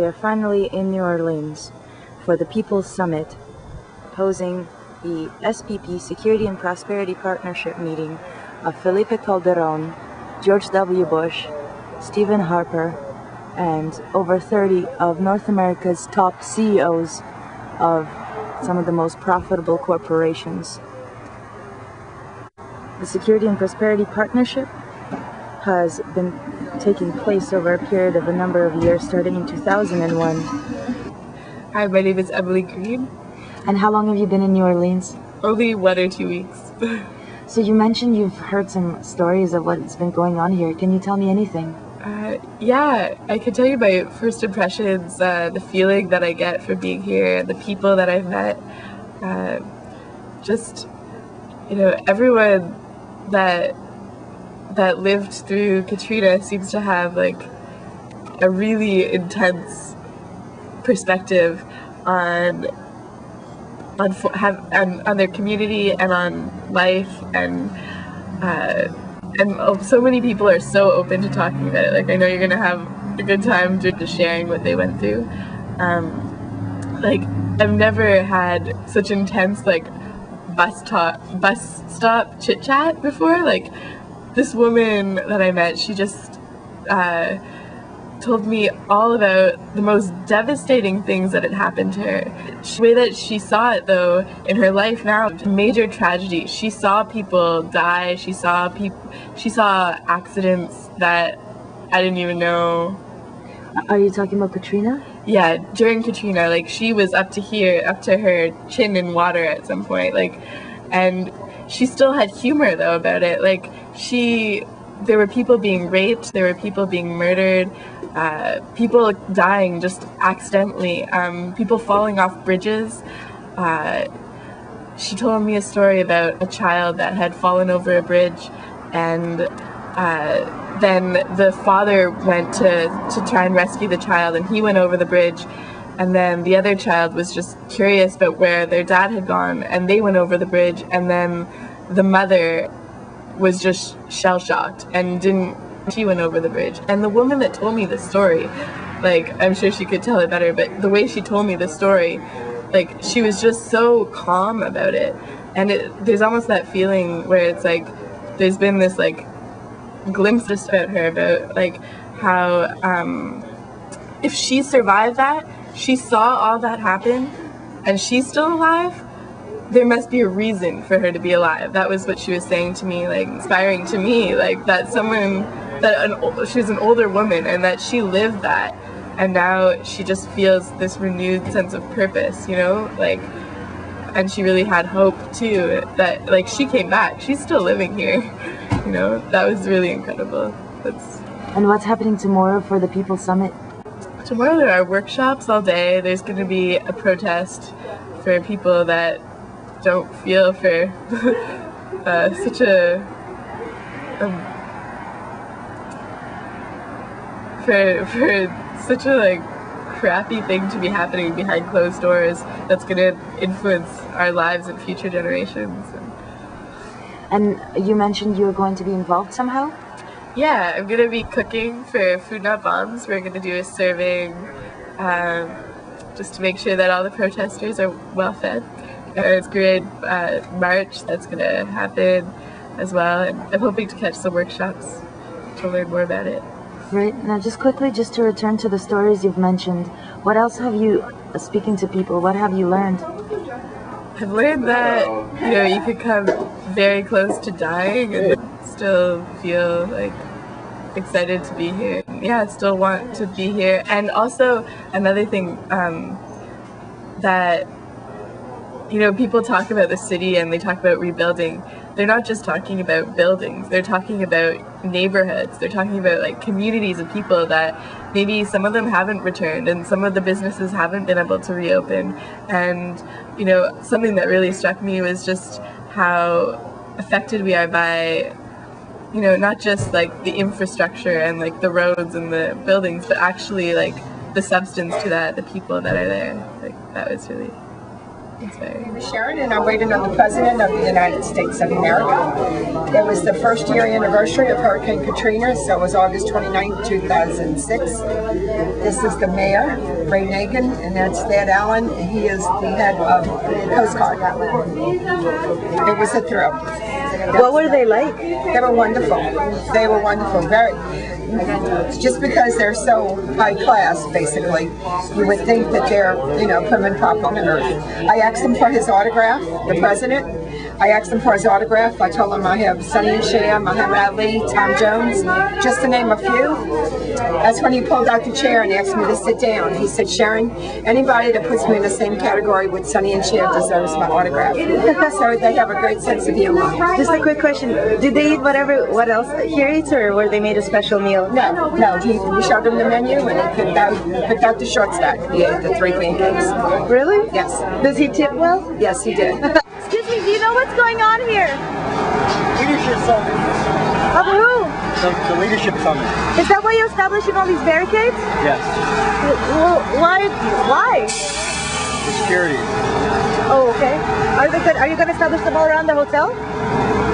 are finally in New Orleans for the People's Summit, hosting the SPP Security and Prosperity Partnership meeting of Felipe Calderon, George W. Bush, Stephen Harper, and over 30 of North America's top CEOs of some of the most profitable corporations. The Security and Prosperity Partnership has been taking place over a period of a number of years, starting in 2001. Hi, my name is Emily Green. And how long have you been in New Orleans? Only 1 or 2 weeks. So you mentioned you've heard some stories of what's been going on here. Can you tell me anything? Yeah, I can tell you my first impressions, the feeling that I get from being here, the people that I've met. Just, everyone that lived through Katrina seems to have like a really intense perspective on their community and on life, and so many people are so open to talking about it. Like, I know you're gonna have a good time just sharing what they went through. Like, I've never had such intense bus stop chit chat before. Like, this woman that I met, she just told me all about the most devastating things that had happened to her. The way that she saw it, though, in her life now, major tragedy. She saw people die. She saw accidents that I didn't even know. Are you talking about Katrina? Yeah, during Katrina, like, she was up to her chin in water at some point, and she still had humor though about it. Like, there were people being raped, there were people being murdered, people dying just accidentally, people falling off bridges. She told me a story about a child that had fallen over a bridge, and then the father went to try and rescue the child, and he went over the bridge, and then the other child was just curious about where their dad had gone, and they went over the bridge, and then the mother was just shell-shocked and she went over the bridge. And the woman that told me this story, like, I'm sure she could tell it better, but the way she told me the story, like, she was just so calm about it. And there's almost that feeling where it's like there's been this glimpse just about her, about how if she survived that, she saw all that happen, and she's still alive, there must be a reason for her to be alive. That was what she was saying to me, inspiring to me, that she was an older woman, and that she lived that, and now she just feels this renewed sense of purpose, and she really had hope too, that she came back, she's still living here, that was really incredible. And what's happening tomorrow for the People's Summit? Tomorrow there are workshops all day. There's going to be a protest for people that don't feel for such a crappy thing to be happening behind closed doors that's going to influence our lives and future generations. And you mentioned you were going to be involved somehow? Yeah, I'm going to be cooking for Food Not Bombs. We're going to do a serving just to make sure that all the protesters are well fed. There's a great march that's going to happen as well, and I'm hoping to catch some workshops to learn more about it. Right. Now, just quickly, just to return to the stories you've mentioned, what else have you, speaking to people, what have you learned? I've learned that, you could come very close to dying and still feel excited to be here. Yeah, I still want to be here. And also, another thing that people talk about the city and they talk about rebuilding. They're not just talking about buildings. They're talking about neighborhoods. They're talking about communities of people that maybe some of them haven't returned, and some of the businesses haven't been able to reopen. And something that really struck me was just how affected we are by not just the infrastructure and the roads and the buildings, but actually the substance to that, the people that are there. That was really Sharon, and I'm waiting on the President of the United States of America. It was the first year anniversary of Hurricane Katrina, so it was August 29, 2006. This is the mayor, Ray Nagin, and that's Thad Allen. He is the head of the Coast Guard. It was a thrill. What were they like? They were wonderful. They were wonderful. Very. Just because they're so high class, basically, you would think that they're, prim and proper on earth. I asked him for his autograph, the president. I asked him for his autograph. I told him I have Sonny and Cher, Muhammad Ali, Tom Jones, just to name a few. That's when he pulled out the chair and asked me to sit down. He said, Sharon, anybody that puts me in the same category with Sonny and Cher deserves my autograph. So they have a great sense of humor. Just a quick question. Did they eat what else here eats, or were they made a special meal? No. We showed him the menu and he picked out the short stack. He ate the 3 pancakes. Really? Yes. Does he tip well? Yes, he did. Excuse me, do you know what's going on here? Leadership Summit. Of who? The Leadership Summit. Is that why you're establishing all these barricades? Yes. Well, why? For security. Oh, okay. Are you going to establish them all around the hotel?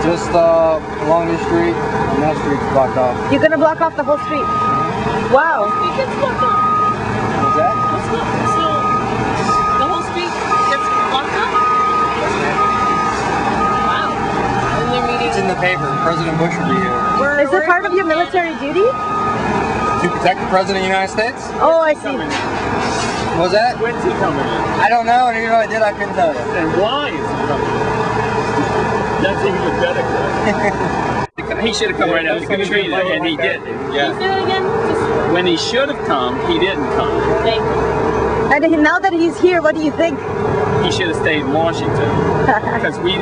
Just along this street, and that street's blocked off. You're going to block off the whole street? Wow. What's that? The whole street gets blocked up? Wow. And they're meeting. It's in the paper. President Bush will be here. Is it part of your military duty? To protect the President of the United States? Oh, I see. What was that? When's he coming in? I don't know, and even if I did, I couldn't tell you. And why is he coming in? That's even better. He should have come right after Katrina, and he didn't. Yeah. Say that again? When he should have come, he didn't come. Thank you. And now that he's here, what do you think? He should have stayed in Washington because we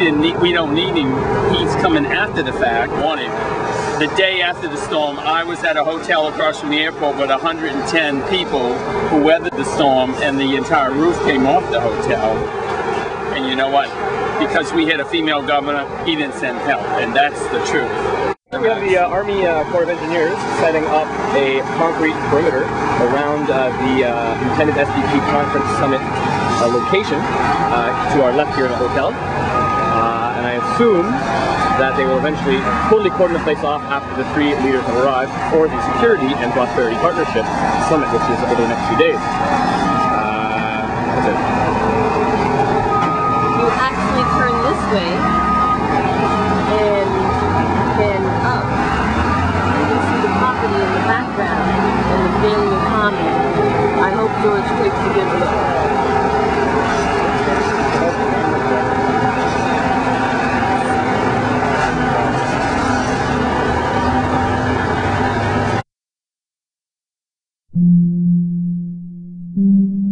don't need him. He's coming after the fact. Wanted. The day after the storm, I was at a hotel across from the airport with 110 people who weathered the storm, and the entire roof came off the hotel. And you know what? Because we had a female governor, he didn't send help, and that's the truth. We have the Army Corps of Engineers setting up a concrete perimeter around the intended SBP Conference Summit location to our left here in the hotel. And I assume that they will eventually totally cordon the place off after the 3 leaders have arrived for the Security and Prosperity Partnership Summit, which is over the next few days. That's it. You actually turn this way and up. You can see the property in the background and the building of comin. I hope George takes a good look. Mm-hmm.